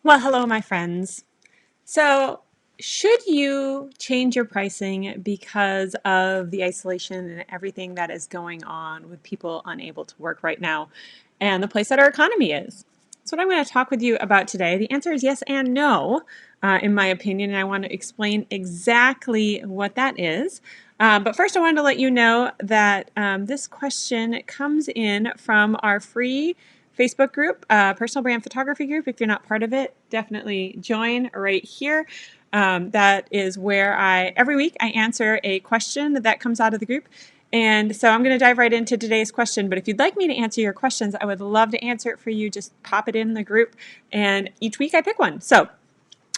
Well, hello, my friends. So, should you change your pricing because of the isolation and everything that is going on with people unable to work right now and the place that our economy is? That's what I'm going to talk with you about today. The answer is yes and no, in my opinion, and I want to explain exactly what that is. But first, I wanted to let you know that this question comes in from our free Facebook group, Personal Brand Photography group. If you're not part of it, definitely join right here. That is where every week I answer a question that comes out of the group. And so I'm going to dive right into today's question. But if you'd like me to answer your questions, I would love to answer it for you. Just pop it in the group. And each week I pick one. So,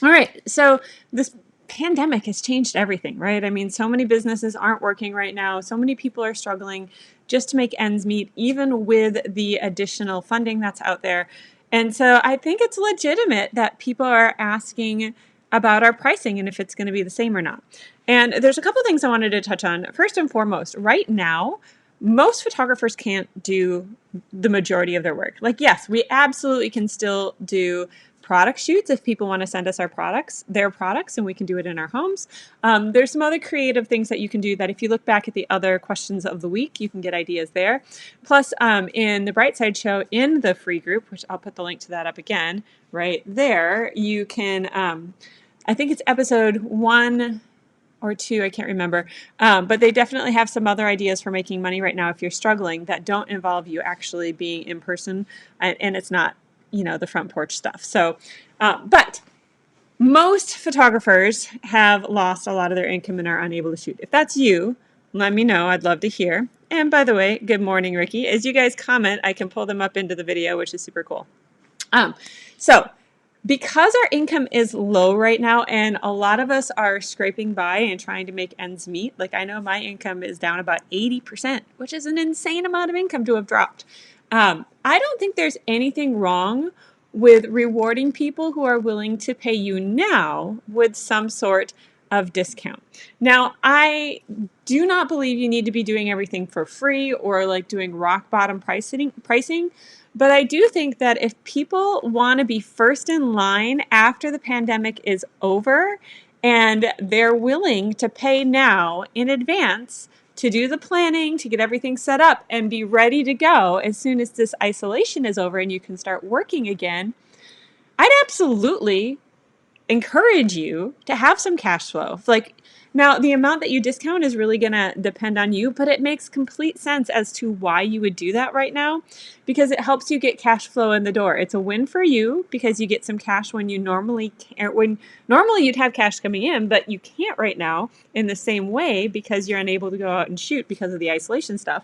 all right. So this pandemic has changed everything, right? I mean, so many businesses aren't working right now. So many people are struggling just to make ends meet, even with the additional funding that's out there. And so I think it's legitimate that people are asking about our pricing and if it's going to be the same or not. And there's a couple things I wanted to touch on. First and foremost, right now, most photographers can't do the majority of their work. Like, yes, we absolutely can still do product shoots if people want to send us their products, and we can do it in our homes. There's some other creative things that you can do that if you look back at the other questions of the week, you can get ideas there. Plus, in the Brightside Show in the free group, which I'll put the link to that up again right there, you can, I think it's episode 1 or 2, I can't remember. But they definitely have some other ideas for making money right now if you're struggling that don't involve you actually being in person, and it's not, the front porch stuff. So, but most photographers have lost a lot of their income and are unable to shoot. If that's you, let me know. I'd love to hear. And by the way, good morning, Ricky. As you guys comment, I can pull them up into the video, which is super cool. So because our income is low right now and a lot of us are scraping by and trying to make ends meet, like I know my income is down about 80%, which is an insane amount of income to have dropped. I don't think there's anything wrong with rewarding people who are willing to pay you now with some sort of discount. Now, I do not believe you need to be doing everything for free or like doing rock bottom pricing. But I do think that if people want to be first in line after the pandemic is over and they're willing to pay now in advance to do the planning, to get everything set up and be ready to go as soon as this isolation is over and you can start working again, I'd absolutely encourage you to have some cash flow. Like, now the amount that you discount is really going to depend on you, but it makes complete sense as to why you would do that right now because it helps you get cash flow in the door. It's a win for you because you get some cash when you normally can't, when normally you'd have cash coming in, but you can't right now in the same way because you're unable to go out and shoot because of the isolation stuff.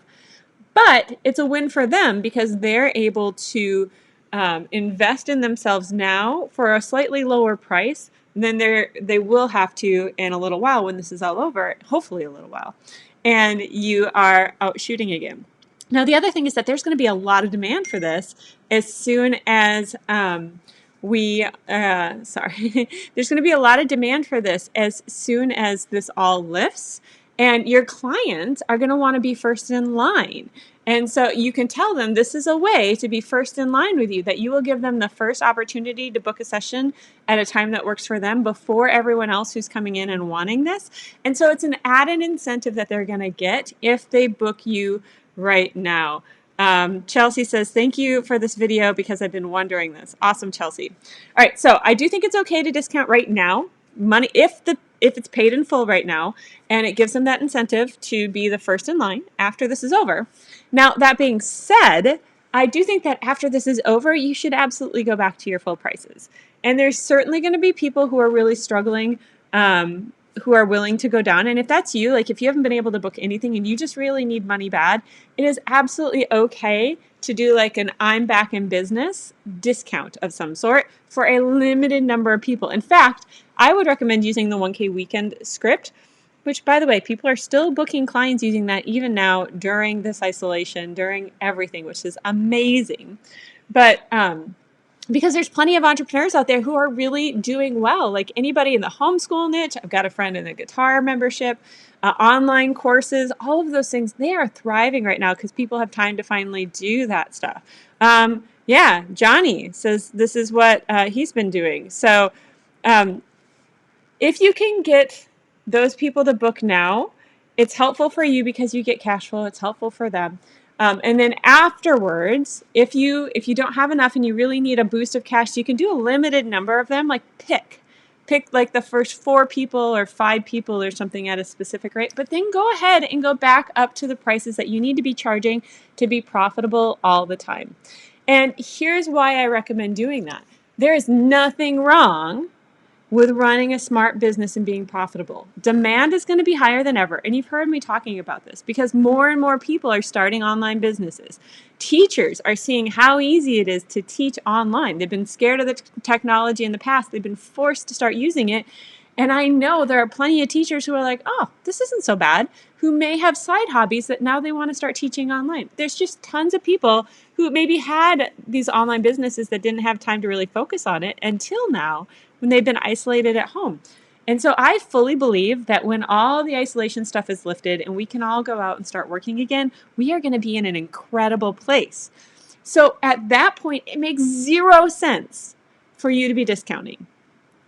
But it's a win for them because they're able to invest in themselves now for a slightly lower price than they will have to in a little while when this is all over, hopefully a little while, and you are out shooting again. Now, the other thing is that there's going to be a lot of demand for this as soon as there's going to be a lot of demand for this as soon as this all lifts. And your clients are going to want to be first in line. And so you can tell them this is a way to be first in line with you, that you will give them the first opportunity to book a session at a time that works for them before everyone else who's coming in and wanting this. And so it's an added incentive that they're going to get if they book you right now. Chelsea says, thank you for this video because I've been wondering this. Awesome, Chelsea. All right, so I do think it's okay to discount right now. Money, if it's paid in full right now, and it gives them that incentive to be the first in line after this is over. Now, that being said, I do think that after this is over, you should absolutely go back to your full prices. And there's certainly going to be people who are really struggling, who are willing to go down. And if that's you, like if you haven't been able to book anything and you just really need money bad, it is absolutely okay to do like an I'm back in business discount of some sort for a limited number of people. In fact, I would recommend using the 1K weekend script, which, by the way, people are still booking clients using that even now during this isolation, during everything, which is amazing. But because there's plenty of entrepreneurs out there who are really doing well, like anybody in the homeschool niche. I've got a friend in the guitar membership, online courses, all of those things, they are thriving right now because people have time to finally do that stuff. Yeah, Johnny says this is what he's been doing. So um, if you can get those people to book now, it's helpful for you because you get cash flow. It's helpful for them. And then afterwards, if you don't have enough and you really need a boost of cash, you can do a limited number of them. Like pick like the first 4 people or 5 people or something at a specific rate. But then go ahead and go back up to the prices that you need to be charging to be profitable all the time. And here's why I recommend doing that. There is nothing wrong with running a smart business and being profitable. Demand is going to be higher than ever. And you've heard me talking about this because more and more people are starting online businesses. Teachers are seeing how easy it is to teach online. They've been scared of the technology in the past. They've been forced to start using it. And I know there are plenty of teachers who are like, oh, this isn't so bad, who may have side hobbies that now they want to start teaching online. There's just tons of people who maybe had these online businesses that didn't have time to really focus on it until now when they've been isolated at home. And so I fully believe that when all the isolation stuff is lifted and we can all go out and start working again, we are going to be in an incredible place. So at that point, it makes 0 sense for you to be discounting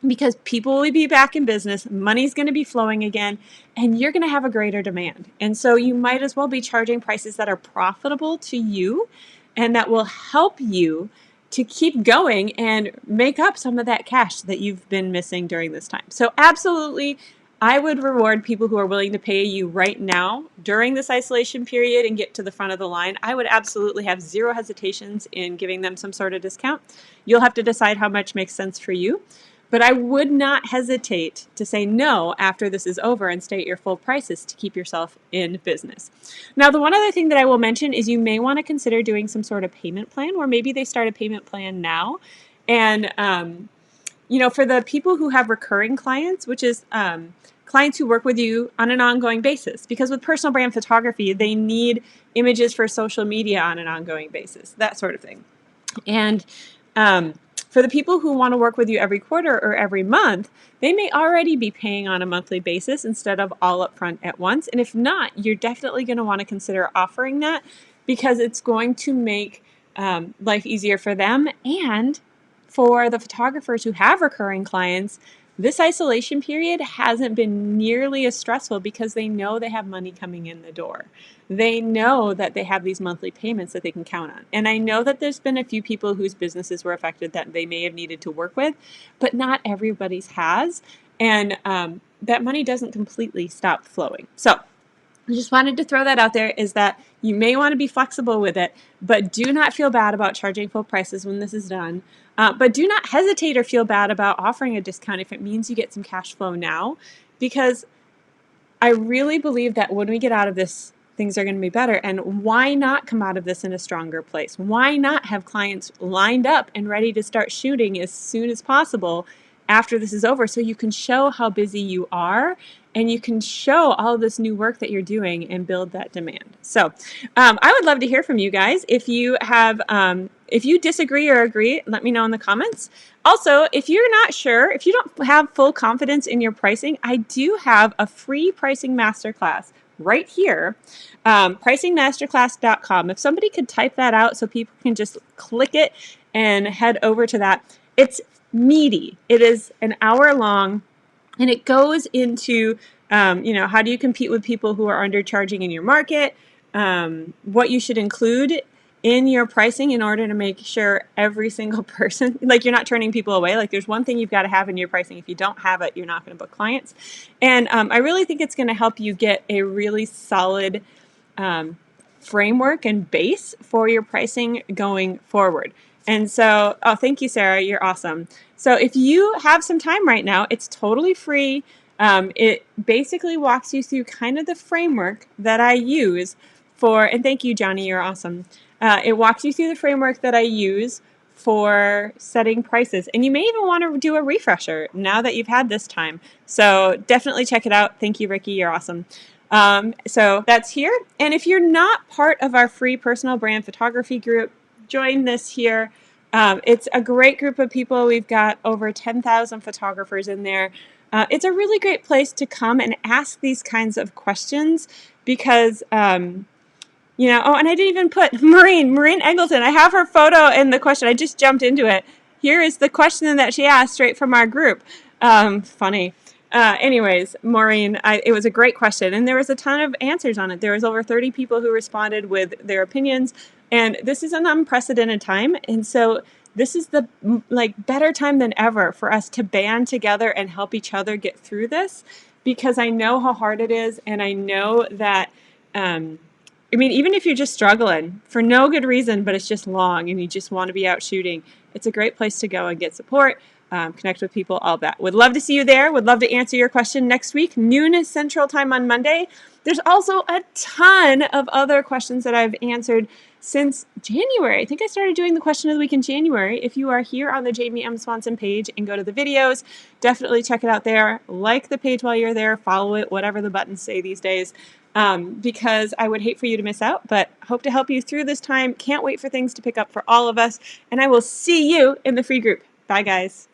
because people will be back in business, money's going to be flowing again, and you're going to have a greater demand. And so you might as well be charging prices that are profitable to you and that will help you to keep going and make up some of that cash that you've been missing during this time. So absolutely, I would reward people who are willing to pay you right now during this isolation period and get to the front of the line. I would absolutely have 0 hesitations in giving them some sort of discount. You'll have to decide how much makes sense for you. But I would not hesitate to say no after this is over and stay at your full prices to keep yourself in business. Now, the one other thing that I will mention is you may want to consider doing some sort of payment plan where maybe they start a payment plan now. And, for the people who have recurring clients, which is clients who work with you on an ongoing basis, because with personal brand photography, they need images for social media on an ongoing basis, that sort of thing. And for the people who want to work with you every quarter or every month, they may already be paying on a monthly basis instead of all upfront at once. And if not, you're definitely going to want to consider offering that because it's going to make life easier for them. And for the photographers who have recurring clients, this isolation period hasn't been nearly as stressful because they know they have money coming in the door. They know that they have these monthly payments that they can count on. And I know that there's been a few people whose businesses were affected that they may have needed to work with, but not everybody's has. And that money doesn't completely stop flowing. So I just wanted to throw that out there is that you may want to be flexible with it, but do not feel bad about charging full prices when this is done. But do not hesitate or feel bad about offering a discount if it means you get some cash flow now, because I really believe that when we get out of this, things are going to be better. And why not come out of this in a stronger place? Why not have clients lined up and ready to start shooting as soon as possible after this is over so you can show how busy you are and you can show all this new work that you're doing and build that demand. So I would love to hear from you guys. If you have, if you disagree or agree, let me know in the comments. Also, if you're not sure, if you don't have full confidence in your pricing, I do have a free pricing masterclass right here, pricingmasterclass.com. If somebody could type that out so people can just click it and head over to that. It's meaty. It is an hour long, and it goes into, how do you compete with people who are undercharging in your market, what you should include in your pricing in order to make sure every single person, like you're not turning people away. Like there's one thing you've got to have in your pricing. If you don't have it, you're not going to book clients. And I really think it's going to help you get a really solid framework and base for your pricing going forward. And so, thank you, Sarah. You're awesome. So if you have some time right now, it's totally free. It basically walks you through kind of the framework that I use for, and thank you, Johnny, you're awesome. It walks you through the framework that I use for setting prices. And you may even want to do a refresher now that you've had this time. So definitely check it out. Thank you, Ricky. You're awesome. So that's here. And if you're not part of our free personal brand photography group, join this here. It's a great group of people. We've got over 10,000 photographers in there. It's a really great place to come and ask these kinds of questions because You know, oh, and I didn't even put Maureen Eggleton. I have her photo in the question. I just jumped into it. Here is the question that she asked straight from our group. Funny. Anyways, Maureen, it was a great question, and there was a ton of answers on it. There was over 30 people who responded with their opinions, and this is an unprecedented time, and so this is the better time than ever for us to band together and help each other get through this, because I know how hard it is, and I know that. I mean, even if you're just struggling for no good reason, but it's just long and you just want to be out shooting, it's a great place to go and get support, connect with people, all that. Would love to see you there. Would love to answer your question next week, noon Central Time on Monday. There's also a ton of other questions that I've answered since January. I think I started doing the question of the week in January. If you are here on the Jamie M. Swanson page and go to the videos, definitely check it out there. Like the page while you're there, follow it, whatever the buttons say these days. Because I would hate for you to miss out, but hope to help you through this time. Can't wait for things to pick up for all of us, and I will see you in the free group. Bye, guys.